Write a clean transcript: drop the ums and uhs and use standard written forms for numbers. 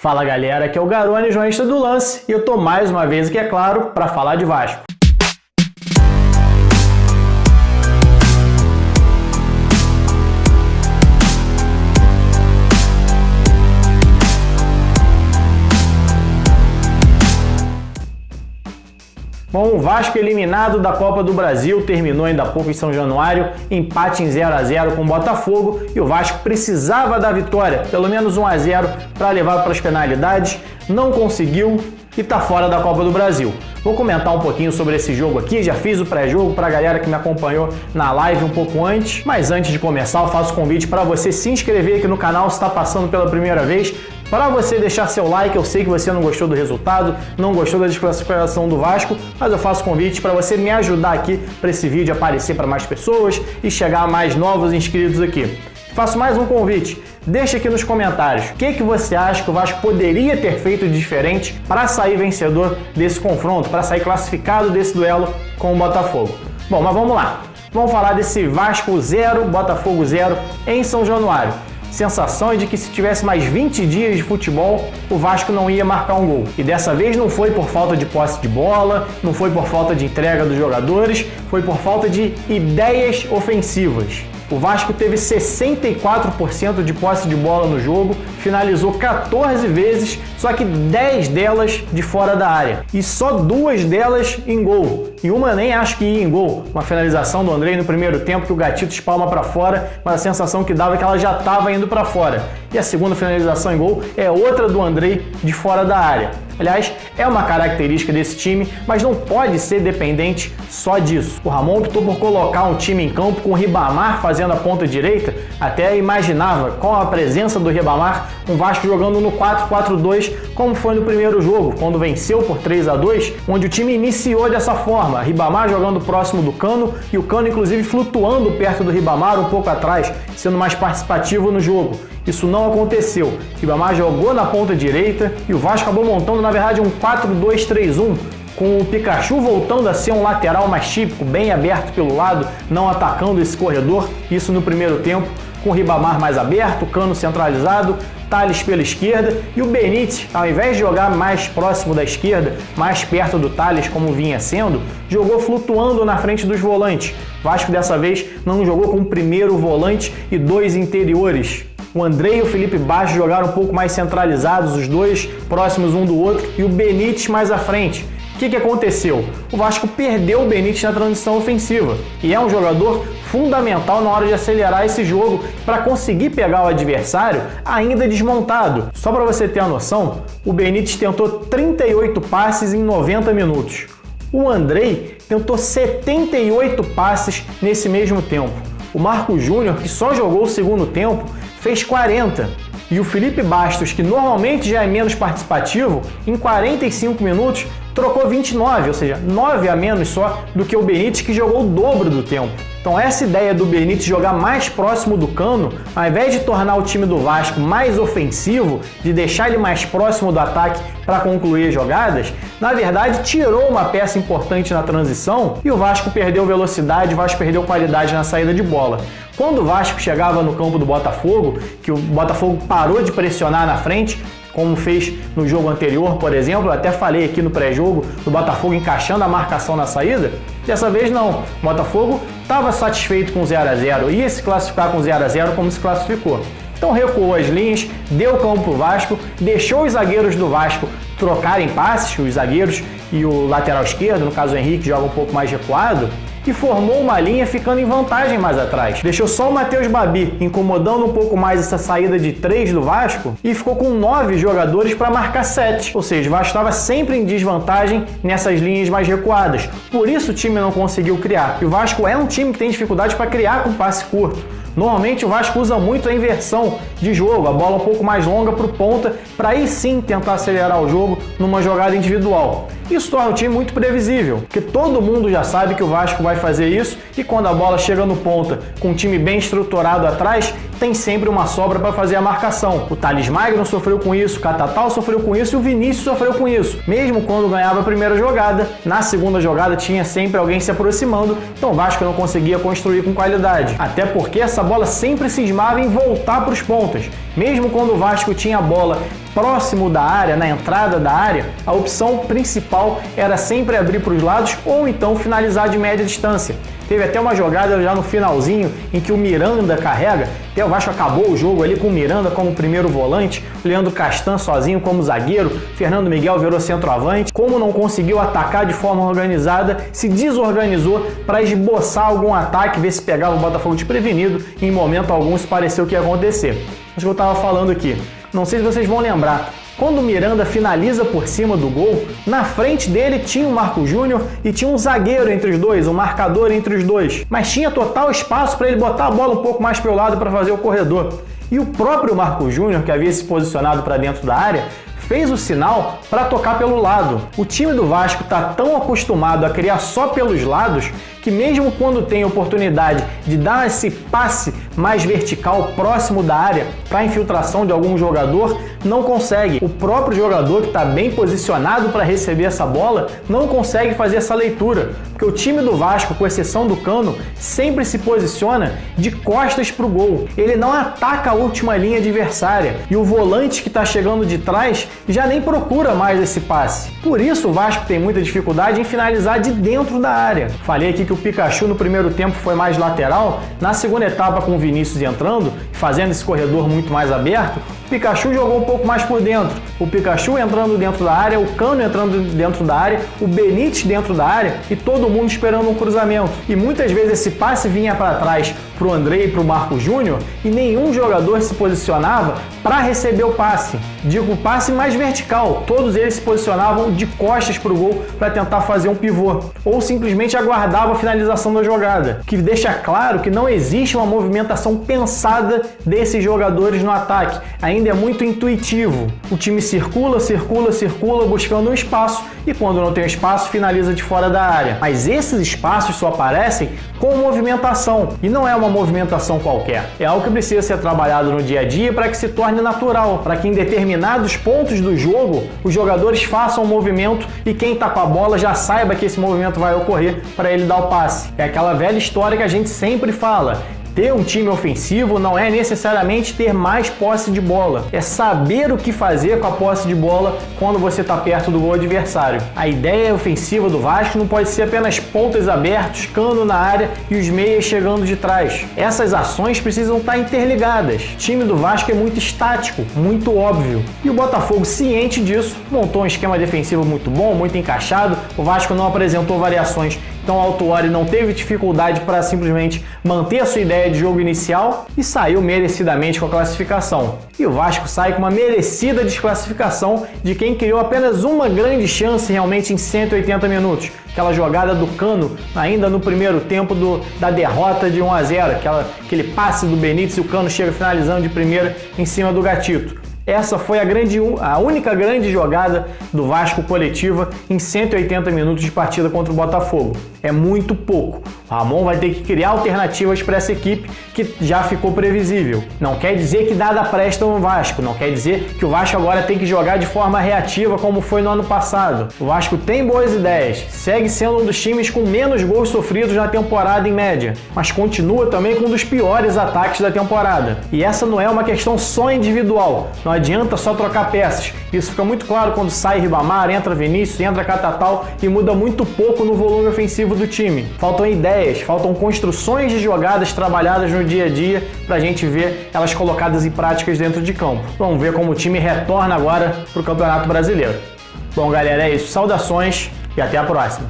Fala galera, aqui é o Garone, jornalista do Lance, e eu tô mais uma vez aqui, é claro, para falar de Vasco. Bom, o Vasco eliminado da Copa do Brasil, terminou ainda há pouco em São Januário, empate em 0 a 0 com o Botafogo, e o Vasco precisava da vitória, pelo menos 1 a 0 para levar para as penalidades, não conseguiu e está fora da Copa do Brasil. Vou comentar um pouquinho sobre esse jogo aqui, já fiz o pré-jogo para a galera que me acompanhou na live um pouco antes, mas antes de começar eu faço convite para você se inscrever aqui no canal se está passando pela primeira vez, para você deixar seu like. Eu sei que você não gostou do resultado, não gostou da desclassificação do Vasco, mas eu faço convite para você me ajudar aqui para esse vídeo aparecer para mais pessoas e chegar a mais novos inscritos aqui. Faço mais um convite, deixa aqui nos comentários o que você acha que o Vasco poderia ter feito de diferente para sair vencedor desse confronto, para sair classificado desse duelo com o Botafogo. Bom, mas vamos lá, vamos falar desse Vasco 0, Botafogo 0 em São Januário. Sensação é de que se tivesse mais 20 dias de futebol, o Vasco não ia marcar um gol. E dessa vez não foi por falta de posse de bola, não foi por falta de entrega dos jogadores, foi por falta de ideias ofensivas. O Vasco teve 64% de posse de bola no jogo, finalizou 14 vezes, só que 10 delas de fora da área. E só 2 delas em gol. E uma nem acho que ia em gol. Uma finalização do Andrei no primeiro tempo que o Gatito espalma para fora, mas a sensação que dava é que ela já estava indo para fora. E a segunda finalização em gol é outra do Andrei de fora da área. Aliás, é uma característica desse time, mas não pode ser dependente só disso. O Ramon optou por colocar um time em campo com o Ribamar fazendo a ponta direita, até imaginava, com a presença do Ribamar, um Vasco jogando no 4-4-2, como foi no primeiro jogo, quando venceu por 3 a 2, onde o time iniciou dessa forma, Ribamar jogando próximo do Cano e o Cano inclusive flutuando perto do Ribamar um pouco atrás, sendo mais participativo no jogo. Isso não aconteceu. Ribamar jogou na ponta direita e o Vasco acabou montando, na verdade, um 4-2-3-1, com o Pikachu voltando a ser um lateral mais típico, bem aberto pelo lado, não atacando esse corredor. Isso no primeiro tempo, com o Ribamar mais aberto, Cano centralizado, Thales pela esquerda e o Benítez, ao invés de jogar mais próximo da esquerda, mais perto do Thales como vinha sendo, jogou flutuando na frente dos volantes. Vasco dessa vez não jogou com o primeiro volante e 2 interiores. O Andrei e o Felipe Baixo jogaram um pouco mais centralizados, os dois próximos um do outro, e o Benítez mais à frente. O que aconteceu? O Vasco perdeu o Benítez na transição ofensiva e é um jogador fundamental na hora de acelerar esse jogo para conseguir pegar o adversário ainda desmontado. Só para você ter a noção, o Benítez tentou 38 passes em 90 minutos. O Andrei tentou 78 passes nesse mesmo tempo. O Marco Júnior, que só jogou o segundo tempo, fez 40. E o Felipe Bastos, que normalmente já é menos participativo, em 45 minutos trocou 29, ou seja, 9 a menos só do que o Benítez, que jogou o dobro do tempo. Então essa ideia do Benítez jogar mais próximo do Cano, ao invés de tornar o time do Vasco mais ofensivo, de deixar ele mais próximo do ataque para concluir as jogadas, na verdade tirou uma peça importante na transição e o Vasco perdeu velocidade, o Vasco perdeu qualidade na saída de bola. Quando o Vasco chegava no campo do Botafogo, que o Botafogo parou de pressionar na frente, como fez no jogo anterior, por exemplo, eu até falei aqui no pré-jogo do Botafogo encaixando a marcação na saída, dessa vez não. O Botafogo estava satisfeito com 0 a 0, ia se classificar com 0 a 0 como se classificou. Então recuou as linhas, deu campo para o Vasco, deixou os zagueiros do Vasco trocarem passes, os zagueiros e o lateral esquerdo, no caso o Henrique, joga um pouco mais recuado, e formou uma linha ficando em vantagem mais atrás. Deixou só o Matheus Babi incomodando um pouco mais essa saída de 3 do Vasco e ficou com 9 jogadores para marcar 7. Ou seja, o Vasco estava sempre em desvantagem nessas linhas mais recuadas. Por isso o time não conseguiu criar. E o Vasco é um time que tem dificuldade para criar com passe curto. Normalmente o Vasco usa muito a inversão de jogo, a bola um pouco mais longa para o ponta, para aí sim tentar acelerar o jogo numa jogada individual. Isso torna o time muito previsível, porque todo mundo já sabe que o Vasco vai fazer isso e quando a bola chega no ponta com um time bem estruturado atrás, tem sempre uma sobra para fazer a marcação. O Thales Magno sofreu com isso, o Catatal sofreu com isso e o Vinícius sofreu com isso. Mesmo quando ganhava a primeira jogada, na segunda jogada tinha sempre alguém se aproximando, então o Vasco não conseguia construir com qualidade. Até porque essa bola sempre cismava em voltar para os pontas. Mesmo quando o Vasco tinha a bola próximo da área, na entrada da área, a opção principal era sempre abrir para os lados ou então finalizar de média distância. Teve até uma jogada já no finalzinho em que o Miranda carrega, até o Vasco acabou o jogo ali com o Miranda como primeiro volante, o Leandro Castan sozinho como zagueiro, Fernando Miguel virou centroavante. Como não conseguiu atacar de forma organizada, se desorganizou para esboçar algum ataque, ver se pegava o Botafogo desprevenido, e em momento algum isso pareceu que ia acontecer. Mas que eu estava falando aqui, não sei se vocês vão lembrar, quando o Miranda finaliza por cima do gol, na frente dele tinha o Marco Júnior e tinha um zagueiro entre os dois, um marcador entre os dois. Mas tinha total espaço para ele botar a bola um pouco mais para o lado para fazer o corredor. E o próprio Marco Júnior, que havia se posicionado para dentro da área, fez o sinal para tocar pelo lado. O time do Vasco está tão acostumado a criar só pelos lados que mesmo quando tem oportunidade de dar esse passe mais vertical próximo da área para a infiltração de algum jogador, não consegue. O próprio jogador que está bem posicionado para receber essa bola não consegue fazer essa leitura, porque o time do Vasco, com exceção do Cano, sempre se posiciona de costas para o gol. Ele não ataca a última linha adversária e o volante que está chegando de trás já nem procura mais esse passe. Por isso o Vasco tem muita dificuldade em finalizar de dentro da área. Falei aqui que o Pikachu no primeiro tempo foi mais lateral, na segunda etapa com o Vinícius entrando, fazendo esse corredor muito mais aberto, o Pikachu jogou um pouco mais por dentro. O Pikachu entrando dentro da área, o Cano entrando dentro da área, o Benítez dentro da área e todo mundo esperando um cruzamento. E muitas vezes esse passe vinha para trás para o André e para o Marco Júnior e nenhum jogador se posicionava para receber o passe. Digo, o passe mais vertical. Todos eles se posicionavam de costas para o gol para tentar fazer um pivô. Ou simplesmente aguardavam a finalização da jogada. Que deixa claro que não existe uma movimentação pensada desses jogadores no ataque. Ainda é muito intuitivo. O time circula, buscando um espaço e quando não tem espaço, finaliza de fora da área. Mas esses espaços só aparecem com movimentação. E não é uma movimentação qualquer. É algo que precisa ser trabalhado no dia a dia para que se torne natural, para que em determinados pontos do jogo os jogadores façam um movimento e quem está com a bola já saiba que esse movimento vai ocorrer para ele dar o passe. É aquela velha história que a gente sempre fala. Ter um time ofensivo não é necessariamente ter mais posse de bola, é saber o que fazer com a posse de bola quando você está perto do gol adversário. A ideia ofensiva do Vasco não pode ser apenas pontas abertos, Cano na área e os meias chegando de trás. Essas ações precisam estar interligadas. O time do Vasco é muito estático, muito óbvio. E o Botafogo, ciente disso, montou um esquema defensivo muito bom, muito encaixado. O Vasco não apresentou variações, então o Autuori não teve dificuldade para simplesmente manter a sua ideia de jogo inicial e saiu merecidamente com a classificação. E o Vasco sai com uma merecida desclassificação de quem criou apenas uma grande chance realmente em 180 minutos. Aquela jogada do Cano ainda no primeiro tempo da derrota de 1-0, aquele passe do Benítez e o Cano chega finalizando de primeira em cima do Gatito. Essa foi a única grande jogada do Vasco coletiva em 180 minutos de partida contra o Botafogo. É muito pouco. O Ramon vai ter que criar alternativas para essa equipe que já ficou previsível. Não quer dizer que nada presta no Vasco, não quer dizer que o Vasco agora tem que jogar de forma reativa como foi no ano passado. O Vasco tem boas ideias, segue sendo um dos times com menos gols sofridos na temporada em média, mas continua também com um dos piores ataques da temporada. E essa não é uma questão só individual, não adianta só trocar peças. Isso fica muito claro quando sai Ribamar, entra Vinícius, entra Catatal e muda muito pouco no volume ofensivo do time. Faltam ideias, faltam construções de jogadas trabalhadas no dia a dia para a gente ver elas colocadas em práticas dentro de campo. Vamos ver como o time retorna agora para o Campeonato Brasileiro. Bom, galera, é isso. Saudações e até a próxima.